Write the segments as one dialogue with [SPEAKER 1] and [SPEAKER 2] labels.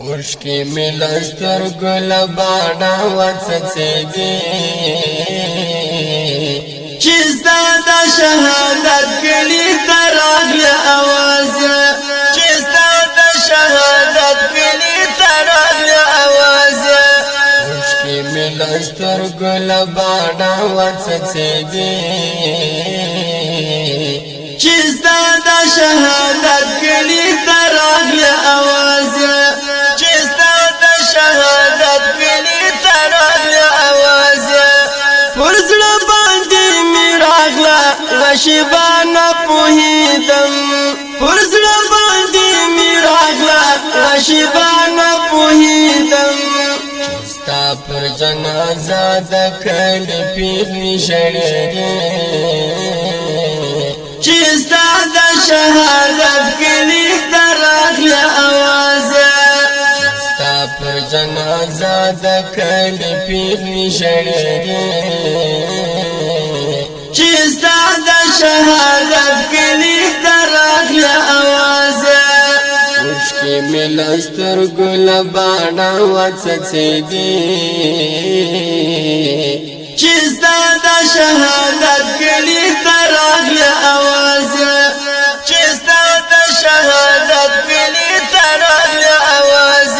[SPEAKER 1] اوشکی ملستر گل بانا وڅڅېږي چې ستا د شهادت کلی ته راغله اواز چې ستا د شهادت کلی ته راغله اواز اوشکی ملستر گل بانا وڅڅېږي چې ستا د شهادت کلی ته راغله اواز شهادت کلی تراغله आवाज پرزړه باندې میراغله غشبانه پوهیدم پرزړه باندې میراغله غشبانه پوهیدم ستا پر جنازه د کلی پیغلی شړې چې ستا د شهادت کلی تراغله आवाज پر جنازه د کلی پیغلی شړې چې ستا د شهادت کلی ته راغله اواز اوښکې مې له سترګو له باڼه وڅڅېدې چې ستا د شهادت کلی ته راغله اواز چې ستا د شهادت کلی ته راغله اواز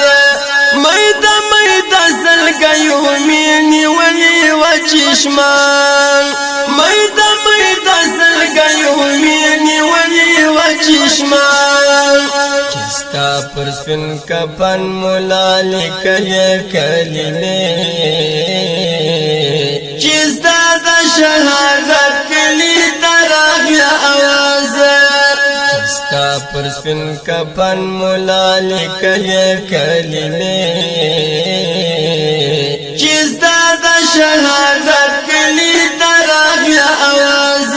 [SPEAKER 1] ميدا سلګيو ميني ولي وچشمان ميدا سلګيو ميني ولي وچشمان چستا پر سپن کفن مولا لیکل کلمه چستا د شهادت کلی تراغله आवाज چستا پر سپن کفن مولا لیکل کلمه چستا د شهادت کلی تراغله आवाज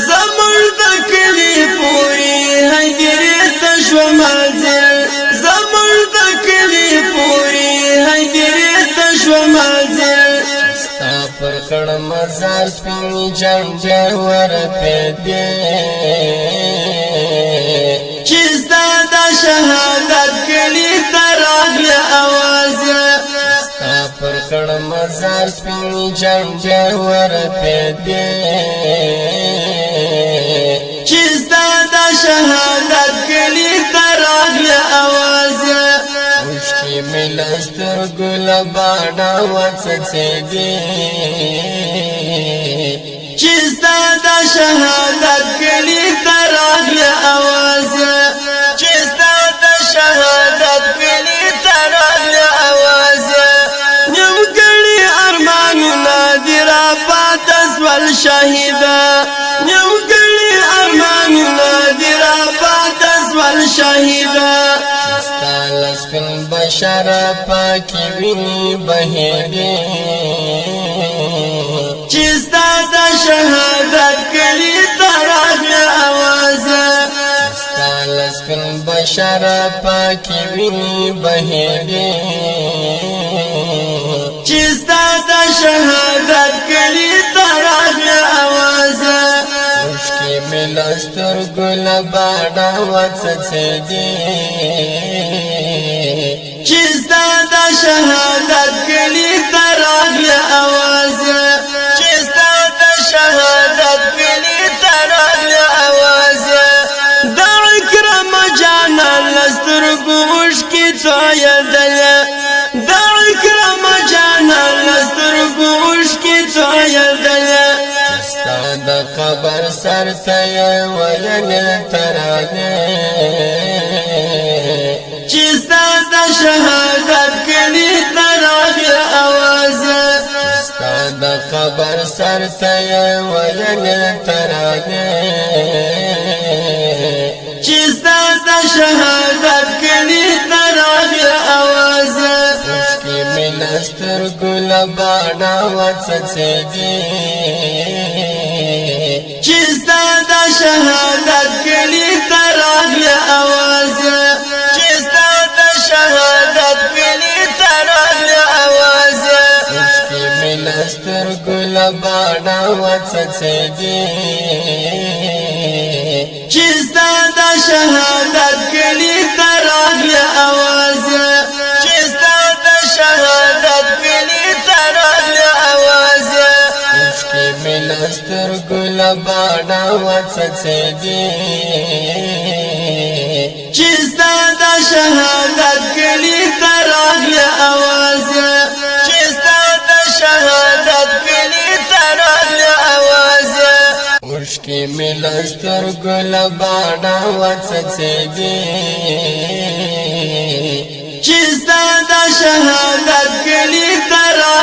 [SPEAKER 1] زمر د کلی پوری هیدر تشو منزل زمر د کلی پوری هیدر تشو منزل چستا پر خړ مزار سپین جنگ ور پدې چستا د شهادت کلی تراغله आवाज پر خړ مزار سپین جنگ ور پدې چې ستا د شهادت کلی تراغله आवाज اوښکې مې له سترګو له باڼه وڅڅېدې چې ستا د شهادت کلی تراغله आवाز چې ستا د شهادت کلی تراغله आवाز شهیدا نیم کلی ارمان نادرا پاتس والشهیدا ستا لسکن بشر پاکی ویني بهیدې چې ستا د شهادت کلی تراغله आवाज ستا لسکن بشر پاکی ویني بهیدې چې ستا د شهادت کلی تراغله आवाज اوښکې مې له سترګو له باڼه وڅڅېدې چې ستا د شهادت کلی تراغله आवाज چې ستا د شهادت کلی تراغله आवाز د اکرم جانا له سترګو اوښکې تویېدله د اکرم جانا له سترګو اوښکې تویېدله ستا د قبر سر ته یې ویل ترانې چې ستا د شهادت کلی تراغله आवाज ستا د قبر سر ته یې ویل ترانې چې ستا د شهادت کلی تراغله आवाز اوښکې مې له سترګو له باڼه وڅڅېدې چې ستا د شهادت کلی تراغله आवाज چې ستا د شهادت کلی تراغله आवाز اوښکې مې له سترګو له باڼه وڅڅېدې چې ستا د شهادت کلی تراغله आवाज ګل باډا وڅڅېږي چې ستا د شهادت کلی ته راغلی اواز چې ستا د شهادت کلی ته راغلی اواز اوښکې مې له سترګو له باډا وڅڅېږي چې ستا د شهادت کلی ته